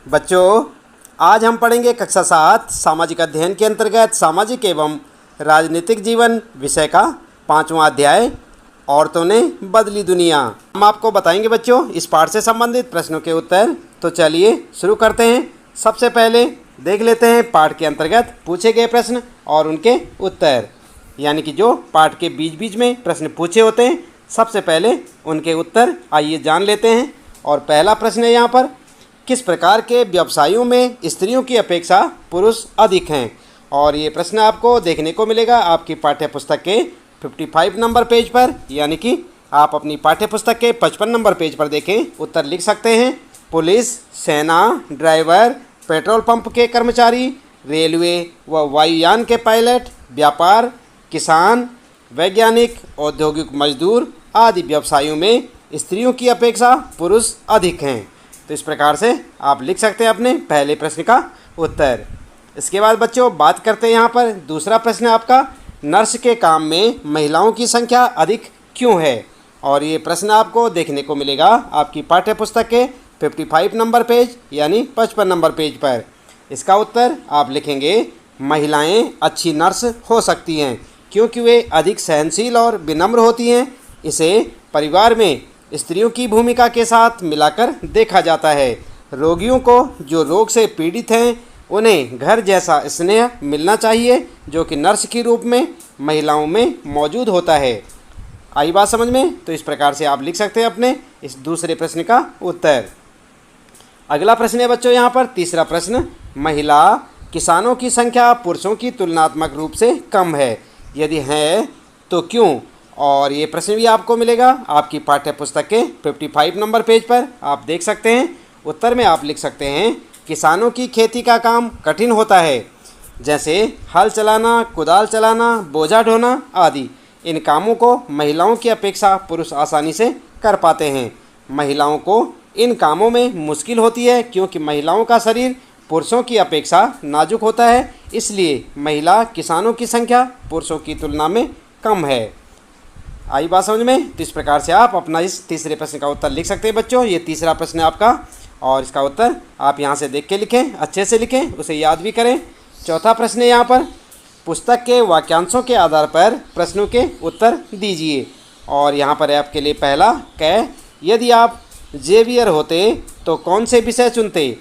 बच्चों, आज हम पढ़ेंगे कक्षा 7 सामाजिक अध्ययन के अंतर्गत सामाजिक एवं राजनीतिक जीवन विषय का 5वां अध्याय औरतों ने बदली दुनिया। हम आपको बताएंगे बच्चों इस पाठ से संबंधित प्रश्नों के उत्तर। तो चलिए शुरू करते हैं। सबसे पहले देख लेते हैं पाठ के अंतर्गत पूछे गए प्रश्न और उनके उत्तर, यानी कि जो पाठ के बीच बीच में प्रश्न पूछे होते हैं सबसे पहले उनके उत्तर आइए जान लेते हैं। और पहला प्रश्न है यहाँ पर, किस प्रकार के व्यवसायों में स्त्रियों की अपेक्षा पुरुष अधिक हैं। और ये प्रश्न आपको देखने को मिलेगा आपकी पाठ्य पुस्तक के 55 नंबर पेज पर, यानी कि आप अपनी पाठ्य पुस्तक के 55 नंबर पेज पर देखें। उत्तर लिख सकते हैं पुलिस, सेना, ड्राइवर, पेट्रोल पंप के कर्मचारी, रेलवे व वायुयान के पायलट, व्यापार, किसान, वैज्ञानिक, औद्योगिक मजदूर आदि व्यवसायों में स्त्रियों की अपेक्षा पुरुष अधिक हैं। तो इस प्रकार से आप लिख सकते हैं अपने पहले प्रश्न का उत्तर। इसके बाद बच्चों बात करते हैं यहाँ पर दूसरा प्रश्न आपका, नर्स के काम में महिलाओं की संख्या अधिक क्यों है। और ये प्रश्न आपको देखने को मिलेगा आपकी पाठ्य पुस्तक के 55 नंबर पेज यानी 55 नंबर पेज पर। इसका उत्तर आप लिखेंगे, महिलाएं अच्छी नर्स हो सकती हैं क्योंकि वे अधिक सहनशील और विनम्र होती हैं। इसे परिवार में स्त्रियों की भूमिका के साथ मिलाकर देखा जाता है। रोगियों को जो रोग से पीड़ित हैं उन्हें घर जैसा स्नेह मिलना चाहिए जो कि नर्स के रूप में महिलाओं में मौजूद होता है। आई बात समझ में। तो इस प्रकार से आप लिख सकते हैं अपने इस दूसरे प्रश्न का उत्तर। अगला प्रश्न है बच्चों यहाँ पर तीसरा प्रश्न, महिला किसानों की संख्या पुरुषों की तुलनात्मक रूप से कम है, यदि है तो क्यों। और ये प्रश्न भी आपको मिलेगा आपकी पाठ्य पुस्तक के 55 नंबर पेज पर, आप देख सकते हैं। उत्तर में आप लिख सकते हैं, किसानों की खेती का काम कठिन होता है, जैसे हल चलाना, कुदाल चलाना, बोझा ढोना आदि। इन कामों को महिलाओं की अपेक्षा पुरुष आसानी से कर पाते हैं। महिलाओं को इन कामों में मुश्किल होती है क्योंकि महिलाओं का शरीर पुरुषों की अपेक्षा नाजुक होता है, इसलिए महिला किसानों की संख्या पुरुषों की तुलना में कम है। आई बात समझ में। तो इस प्रकार से आप अपना इस तीसरे प्रश्न का उत्तर लिख सकते हैं बच्चों। ये तीसरा प्रश्न है आपका और इसका उत्तर आप यहाँ से देख के लिखें, अच्छे से लिखें, उसे याद भी करें। चौथा प्रश्न है यहाँ पर, पुस्तक के वाक्यांशों के आधार पर प्रश्नों के उत्तर दीजिए। और यहाँ पर है आपके लिए पहला, यदि आप जेवियर होते तो कौन से विषय चुनते।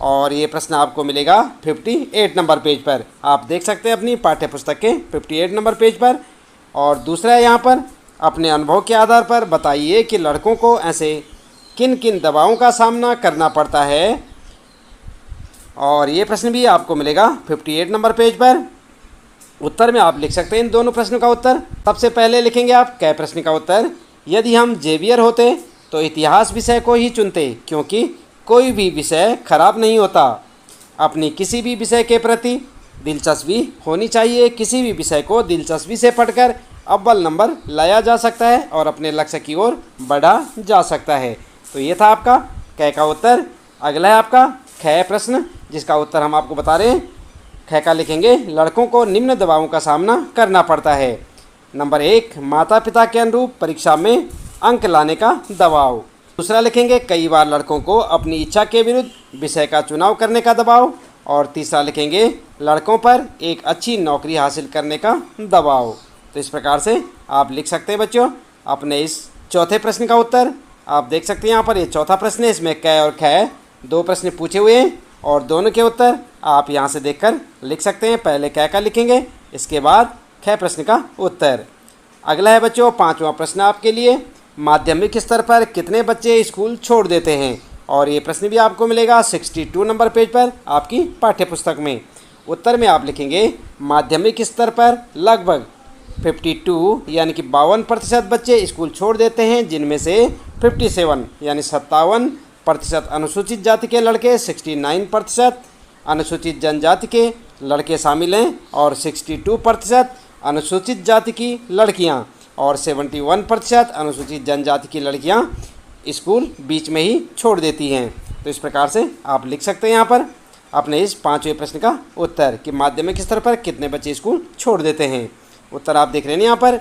और ये प्रश्न आपको मिलेगा 58 नंबर पेज पर, आप देख सकते हैं अपनी पाठ्य पुस्तक के 58 नंबर पेज पर। और दूसरा है यहाँ पर, अपने अनुभव के आधार पर बताइए कि लड़कों को ऐसे किन किन दबावों का सामना करना पड़ता है। और ये प्रश्न भी आपको मिलेगा 58 नंबर पेज पर। उत्तर में आप लिख सकते हैं इन दोनों प्रश्नों का उत्तर। सबसे पहले लिखेंगे आप कै प्रश्न का उत्तर, यदि हम जेवियर होते तो इतिहास विषय को ही चुनते क्योंकि कोई भी विषय खराब नहीं होता। अपनी किसी भी विषय के प्रति दिलचस्पी होनी चाहिए, किसी भी विषय को दिलचस्पी से पढ़कर अव्वल नंबर लाया जा सकता है और अपने लक्ष्य की ओर बढ़ा जा सकता है। तो ये था आपका कै का उत्तर। अगला है आपका ख प्रश्न, जिसका उत्तर हम आपको बता रहे हैं। ख का लिखेंगे, लड़कों को निम्न दबावों का सामना करना पड़ता है। नंबर 1, माता पिता के अनुरूप परीक्षा में अंक लाने का दबाव। दूसरा लिखेंगे, कई बार लड़कों को अपनी इच्छा के विरुद्ध विषय का चुनाव करने का दबाव। और तीसरा लिखेंगे, लड़कों पर एक अच्छी नौकरी हासिल करने का दबाव। तो इस प्रकार से आप लिख सकते हैं बच्चों अपने इस चौथे प्रश्न का उत्तर। आप देख सकते हैं यहाँ पर ये चौथा प्रश्न है, इसमें कै और ख दो प्रश्न पूछे हुए हैं और दोनों के उत्तर आप यहाँ से देखकर लिख सकते हैं। पहले कै का लिखेंगे, इसके बाद ख प्रश्न का उत्तर। अगला है बच्चों 5वां प्रश्न आपके लिए, माध्यमिक स्तर पर कितने बच्चे स्कूल छोड़ देते हैं। और ये प्रश्न भी आपको मिलेगा 62 नंबर पेज पर आपकी पाठ्य पुस्तक में। उत्तर में आप लिखेंगे, माध्यमिक स्तर पर लगभग 52 यानी कि 52% बच्चे स्कूल छोड़ देते हैं, जिनमें से 57 यानी 57% अनुसूचित जाति के लड़के, 69% अनुसूचित जनजाति के लड़के शामिल हैं और 62% अनुसूचित जाति की लड़कियां और 71% अनुसूचित जनजाति की लड़कियां स्कूल बीच में ही छोड़ देती हैं। तो इस प्रकार से आप लिख सकते हैं यहाँ पर अपने इस 5वें प्रश्न का उत्तर कि माध्यमिक स्तर पर कितने बच्चे स्कूल छोड़ देते हैं। उत्तर आप देख रहे हैं यहाँ पर।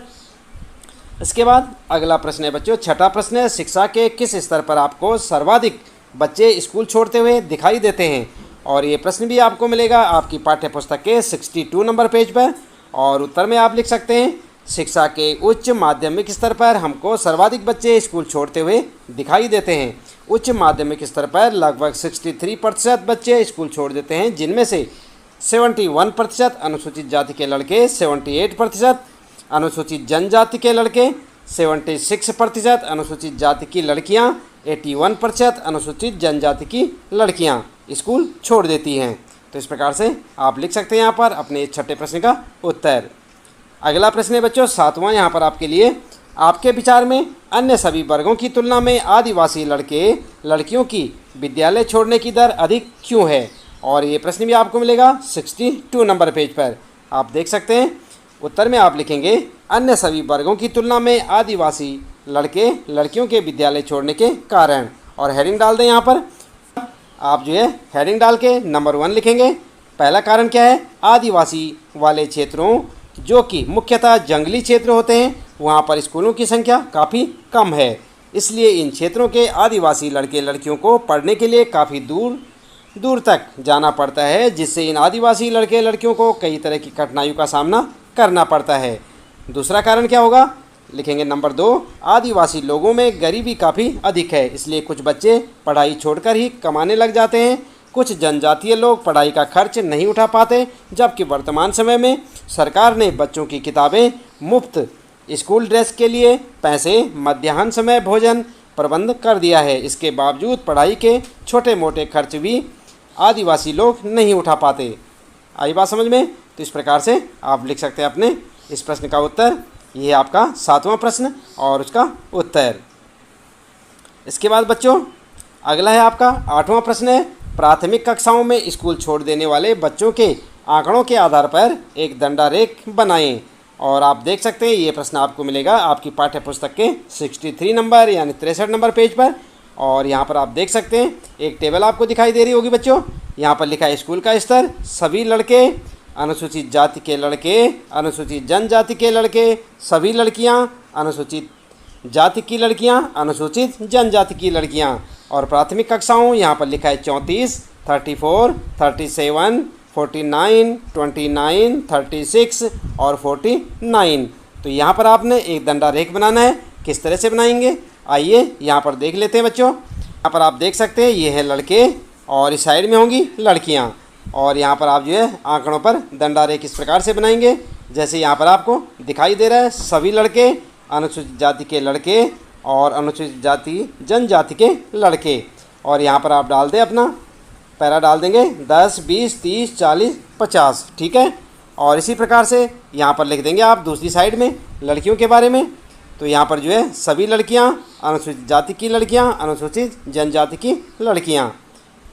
इसके बाद अगला प्रश्न है बच्चों 6ठा प्रश्न है, शिक्षा के किस स्तर पर आपको सर्वाधिक बच्चे स्कूल छोड़ते हुए दिखाई देते हैं। और ये प्रश्न भी आपको मिलेगा आपकी पाठ्य पुस्तक के 62 नंबर पेज पर। और उत्तर में आप लिख सकते हैं, शिक्षा के उच्च माध्यमिक स्तर पर हमको सर्वाधिक बच्चे स्कूल छोड़ते हुए दिखाई देते हैं। उच्च माध्यमिक स्तर पर लगभग 63% बच्चे स्कूल छोड़ देते हैं, जिनमें से 71% अनुसूचित जाति के लड़के, 78% अनुसूचित जनजाति के लड़के, 76% अनुसूचित जाति की लड़कियां, 81% अनुसूचित जनजाति की लड़कियां स्कूल छोड़ देती हैं। तो इस प्रकार से आप लिख सकते हैं यहाँ पर अपने छठे प्रश्न का उत्तर। अगला प्रश्न है बच्चों 7वां यहाँ पर आपके लिए, आपके विचार में अन्य सभी वर्गों की तुलना में आदिवासी लड़के लड़कियों की विद्यालय छोड़ने की दर अधिक क्यों है? और ये प्रश्न भी आपको मिलेगा 62 नंबर पेज पर। आप देख सकते हैं, उत्तर में आप लिखेंगे अन्य सभी वर्गों की तुलना में आदिवासी लड़के लड़कियों के विद्यालय छोड़ने के कारण, और हेडिंग डाल दें यहाँ पर। आप जो है हेडिंग डाल के नंबर 1 लिखेंगे। पहला कारण क्या है? आदिवासी वाले क्षेत्रों जो कि मुख्यतः जंगली क्षेत्र होते हैं, वहाँ पर स्कूलों की संख्या काफ़ी कम है, इसलिए इन क्षेत्रों के आदिवासी लड़के लड़कियों को पढ़ने के लिए काफ़ी दूर दूर तक जाना पड़ता है, जिससे इन आदिवासी लड़के लड़कियों को कई तरह की कठिनाइयों का सामना करना पड़ता है। दूसरा कारण क्या होगा? लिखेंगे नंबर 2, आदिवासी लोगों में गरीबी काफ़ी अधिक है, इसलिए कुछ बच्चे पढ़ाई छोड़कर ही कमाने लग जाते हैं। कुछ जनजातीय लोग पढ़ाई का खर्च नहीं उठा पाते, जबकि वर्तमान समय में सरकार ने बच्चों की किताबें, मुफ्त स्कूल ड्रेस के लिए पैसे, मध्याह्न समय भोजन प्रबंध कर दिया है। इसके बावजूद पढ़ाई के छोटे मोटे खर्च भी आदिवासी लोग नहीं उठा पाते। आई बात समझ में? तो इस प्रकार से आप लिख सकते हैं अपने इस प्रश्न का उत्तर। ये आपका 7वां प्रश्न और उसका उत्तर। इसके बाद बच्चों अगला है आपका 8वां प्रश्न है, प्राथमिक कक्षाओं में स्कूल छोड़ देने वाले बच्चों के आंकड़ों के आधार पर एक दंडारेख बनाएं। और आप देख सकते हैं ये प्रश्न आपको मिलेगा आपकी पाठ्य पुस्तक के 63 नंबर यानी 63 नंबर पेज पर। और यहाँ पर आप देख सकते हैं एक टेबल आपको दिखाई दे रही होगी बच्चों। यहाँ पर लिखा है स्कूल का स्तर, सभी लड़के, अनुसूचित जाति के लड़के, अनुसूचित जनजाति के लड़के, सभी लड़कियाँ, अनुसूचित जाति की लड़कियाँ, अनुसूचित जनजाति की लड़कियाँ। और प्राथमिक कक्षाओं यहाँ पर लिखा है 34, 34, 37, 49, 29, 36 और 49। तो यहाँ पर आपने एक दंडारेख बनाना है। किस तरह से बनाएंगे आइए यहाँ पर देख लेते हैं बच्चों। यहाँ पर आप देख सकते हैं ये है लड़के और इस साइड में होंगी लड़कियाँ। और यहाँ पर आप जो है आंकड़ों पर दंडारेख इस प्रकार से बनाएंगे जैसे यहाँ पर आपको दिखाई दे रहा है, सभी लड़के, अनुसूचित जाति के लड़के और अनुसूचित जाति जनजाति के लड़के। और यहाँ पर आप डाल दें अपना पैरा डाल देंगे 10, 20, 30, 40, 50, ठीक है। और इसी प्रकार से यहाँ पर लिख देंगे आप दूसरी साइड में लड़कियों के बारे में। तो यहाँ पर जो है सभी लड़कियाँ, अनुसूचित जाति की लड़कियाँ, अनुसूचित जनजाति की लड़कियाँ।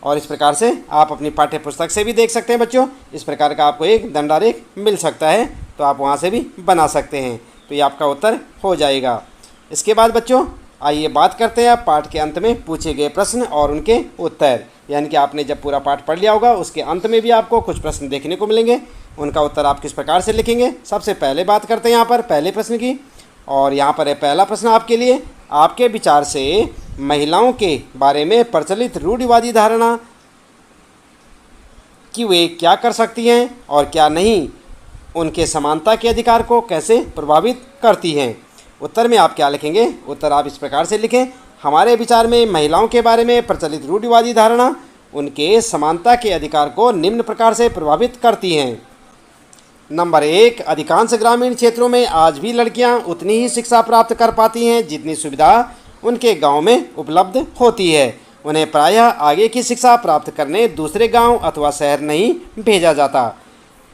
और इस प्रकार से आप अपनी पाठ्य पुस्तक से भी देख सकते हैं बच्चों, इस प्रकार का आपको एक दंडारेख मिल सकता है, तो आप वहाँ से भी बना सकते हैं। तो ये आपका उत्तर हो जाएगा। इसके बाद बच्चों आइए बात करते हैं आप पाठ के अंत में पूछे गए प्रश्न और उनके उत्तर। यानी कि आपने जब पूरा पाठ पढ़ लिया होगा उसके अंत में भी आपको कुछ प्रश्न देखने को मिलेंगे, उनका उत्तर आप किस प्रकार से लिखेंगे। सबसे पहले बात करते हैं यहाँ पर पहले प्रश्न की। और यहाँ पर है पहला प्रश्न आपके लिए, आपके विचार से महिलाओं के बारे में प्रचलित रूढ़िवादी धारणा कि वे क्या कर सकती हैं और क्या नहीं, उनके समानता के अधिकार को कैसे प्रभावित करती हैं। उत्तर में आप क्या लिखेंगे? उत्तर आप इस प्रकार से लिखें, हमारे विचार में महिलाओं के बारे में प्रचलित रूढ़िवादी धारणा उनके समानता के अधिकार को निम्न प्रकार से प्रभावित करती हैं। नंबर 1, अधिकांश ग्रामीण क्षेत्रों में आज भी लड़कियां उतनी ही शिक्षा प्राप्त कर पाती हैं जितनी सुविधा उनके गांव में उपलब्ध होती है। उन्हें प्रायः आगे की शिक्षा प्राप्त करने दूसरे गांव अथवा शहर नहीं भेजा जाता।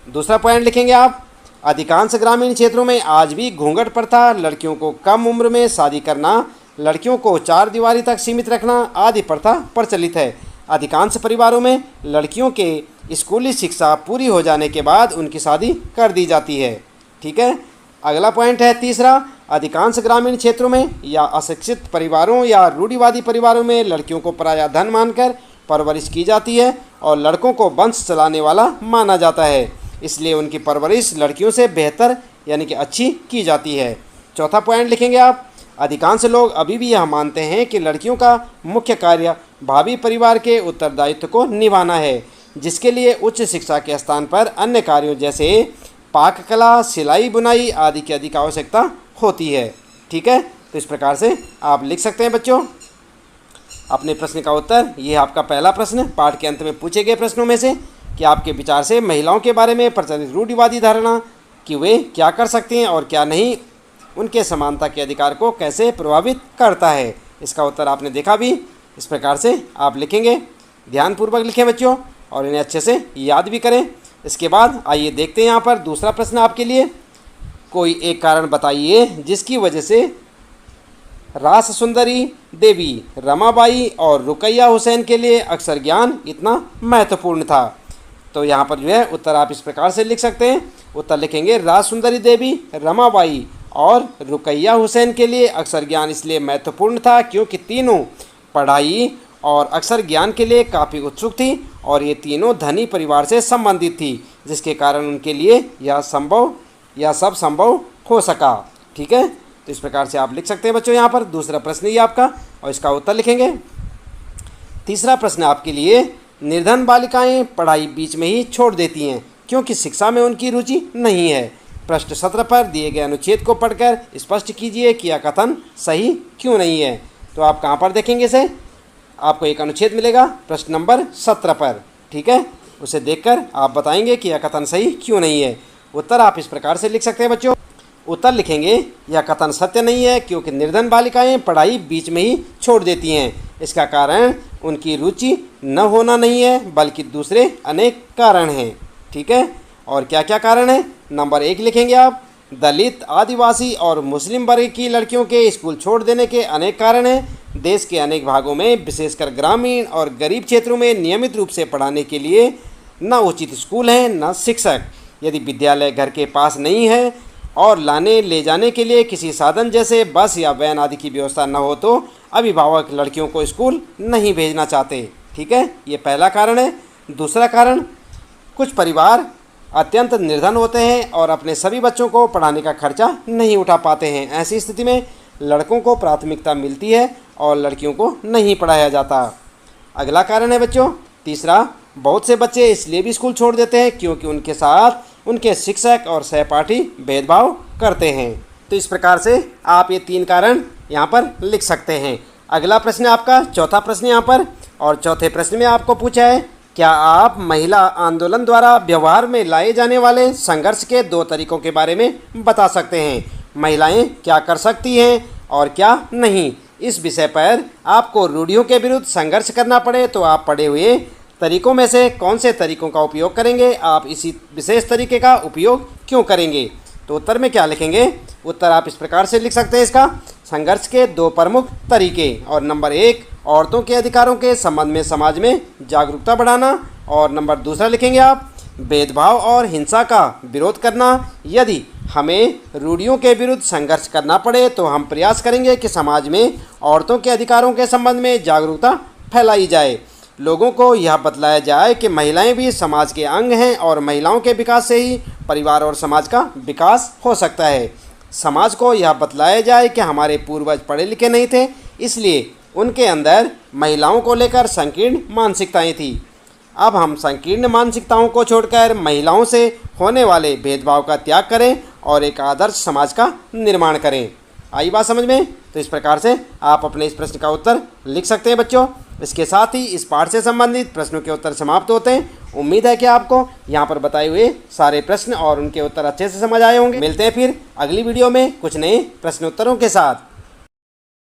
दूसरा पॉइंट लिखेंगे आप, अधिकांश ग्रामीण क्षेत्रों में आज भी घूंघट प्रथा, लड़कियों को कम उम्र में शादी करना, लड़कियों को चार दीवारी तक सीमित रखना आदि प्रथा प्रचलित है। अधिकांश परिवारों में लड़कियों के स्कूली शिक्षा पूरी हो जाने के बाद उनकी शादी कर दी जाती है, ठीक है। अगला पॉइंट है तीसरा, अधिकांश ग्रामीण क्षेत्रों में या अशिक्षित परिवारों या रूढ़िवादी परिवारों में लड़कियों को पराया धन मानकर परवरिश की जाती है और लड़कों को वंश चलाने वाला माना जाता है, इसलिए उनकी परवरिश लड़कियों से बेहतर यानी कि अच्छी की जाती है। चौथा पॉइंट लिखेंगे आप, अधिकांश लोग अभी भी यह मानते हैं कि लड़कियों का मुख्य कार्य भावी परिवार के उत्तरदायित्व को निभाना है, जिसके लिए उच्च शिक्षा के स्थान पर अन्य कार्यों जैसे पाक कला, सिलाई बुनाई आदि की अधिक आवश्यकता होती है। ठीक है, तो इस प्रकार से आप लिख सकते हैं बच्चों अपने प्रश्न का उत्तर। ये है आपका पहला प्रश्न पाठ के अंत में पूछे गए प्रश्नों में से कि आपके विचार से महिलाओं के बारे में प्रचलित रूढ़िवादी धारणा कि वे क्या कर सकती हैं और क्या नहीं, उनके समानता के अधिकार को कैसे प्रभावित करता है। इसका उत्तर आपने देखा भी। इस प्रकार से आप लिखेंगे, ध्यानपूर्वक लिखें बच्चों और इन्हें अच्छे से याद भी करें। इसके बाद आइए देखते हैं यहाँ पर दूसरा प्रश्न आपके लिए। कोई एक कारण बताइए जिसकी वजह से रास सुंदरी देवी, रमाबाई और रुकैया हुसैन के लिए अक्षर ज्ञान इतना महत्वपूर्ण था। तो यहाँ पर जो है उत्तर आप इस प्रकार से लिख सकते हैं। उत्तर लिखेंगे, रास सुंदरी देवी, रमाबाई और रुकैया हुसैन के लिए अक्षर ज्ञान इसलिए महत्वपूर्ण था क्योंकि तीनों पढ़ाई और अक्षर ज्ञान के लिए काफ़ी उत्सुक थी और ये तीनों धनी परिवार से संबंधित थी, जिसके कारण उनके लिए यह सब संभव हो सका। ठीक है, तो इस प्रकार से आप लिख सकते हैं बच्चों यहाँ पर। दूसरा प्रश्न ये आपका और इसका उत्तर लिखेंगे। तीसरा प्रश्न आपके लिए, निर्धन बालिकाएं पढ़ाई बीच में ही छोड़ देती हैं क्योंकि शिक्षा में उनकी रुचि नहीं है। पृष्ठ 17 पर दिए गए अनुच्छेद को पढ़कर स्पष्ट कीजिए कि यह कथन सही क्यों नहीं है। तो आप कहाँ पर देखेंगे इसे? आपको एक अनुच्छेद मिलेगा पृष्ठ नंबर 17 पर। ठीक है, उसे देखकर आप बताएंगे कि यह कथन सही क्यों नहीं है। उत्तर आप इस प्रकार से लिख सकते हैं बच्चों। उत्तर लिखेंगे, यह कथन सत्य नहीं है क्योंकि निर्धन बालिकाएं पढ़ाई बीच में ही छोड़ देती हैं। इसका कारण उनकी रुचि न होना नहीं है बल्कि दूसरे अनेक कारण हैं। ठीक है, और क्या क्या कारण है? नंबर 1 लिखेंगे आप, दलित, आदिवासी और मुस्लिम वर्ग की लड़कियों के स्कूल छोड़ देने के अनेक कारण हैं। देश के अनेक भागों में विशेषकर ग्रामीण और गरीब क्षेत्रों में नियमित रूप से पढ़ाने के लिए न उचित स्कूल हैं न शिक्षक। यदि विद्यालय घर के पास नहीं है और लाने ले जाने के लिए किसी साधन जैसे बस या वैन आदि की व्यवस्था न हो तो अभिभावक लड़कियों को स्कूल नहीं भेजना चाहते। ठीक है, ये पहला कारण है। दूसरा कारण, कुछ परिवार अत्यंत निर्धन होते हैं और अपने सभी बच्चों को पढ़ाने का खर्चा नहीं उठा पाते हैं। ऐसी स्थिति में लड़कों को प्राथमिकता मिलती है और लड़कियों को नहीं पढ़ाया जाता। अगला कारण है बच्चों तीसरा, बहुत से बच्चे इसलिए भी स्कूल छोड़ देते हैं क्योंकि उनके साथ उनके शिक्षक और सहपाठी भेदभाव करते हैं। तो इस प्रकार से आप ये 3 कारण यहाँ पर लिख सकते हैं। अगला प्रश्न आपका चौथा प्रश्न यहाँ पर, और चौथे प्रश्न में आपको पूछा है, क्या आप महिला आंदोलन द्वारा व्यवहार में लाए जाने वाले संघर्ष के 2 तरीकों के बारे में बता सकते हैं? महिलाएं क्या कर सकती हैं और क्या नहीं। इस विषय पर आपको रूढ़ियों के विरुद्ध संघर्ष करना पड़े तो आप पढ़े हुए तरीकों में से कौन से तरीकों का उपयोग करेंगे? आप इसी विशेष तरीके का उपयोग क्यों करेंगे? तो उत्तर में क्या लिखेंगे? उत्तर आप इस प्रकार से लिख सकते हैं इसका, संघर्ष के 2 प्रमुख तरीके। और नंबर 1, औरतों के अधिकारों के संबंध में समाज में जागरूकता बढ़ाना। और नंबर 2 लिखेंगे आप, भेदभाव और हिंसा का विरोध करना। यदि हमें रूढ़ियों के विरुद्ध संघर्ष करना पड़े तो हम प्रयास करेंगे कि समाज में औरतों के अधिकारों के संबंध में जागरूकता फैलाई जाए। लोगों को यह बतलाया जाए कि महिलाएं भी समाज के अंग हैं और महिलाओं के विकास से ही परिवार और समाज का विकास हो सकता है। समाज को यह बतलाया जाए कि हमारे पूर्वज पढ़े लिखे नहीं थे, इसलिए उनके अंदर महिलाओं को लेकर संकीर्ण मानसिकताएं थी। अब हम संकीर्ण मानसिकताओं को छोड़कर महिलाओं से होने वाले भेदभाव का त्याग करें और एक आदर्श समाज का निर्माण करें। आई बात समझ में? तो इस प्रकार से आप अपने इस प्रश्न का उत्तर लिख सकते हैं बच्चों। इसके साथ ही इस पाठ से संबंधित प्रश्नों के उत्तर समाप्त होते हैं। उम्मीद है कि आपको यहाँ पर बताए हुए सारे प्रश्न और उनके उत्तर अच्छे से समझ आए होंगे। मिलते हैं फिर अगली वीडियो में कुछ नए प्रश्न उत्तरों के साथ।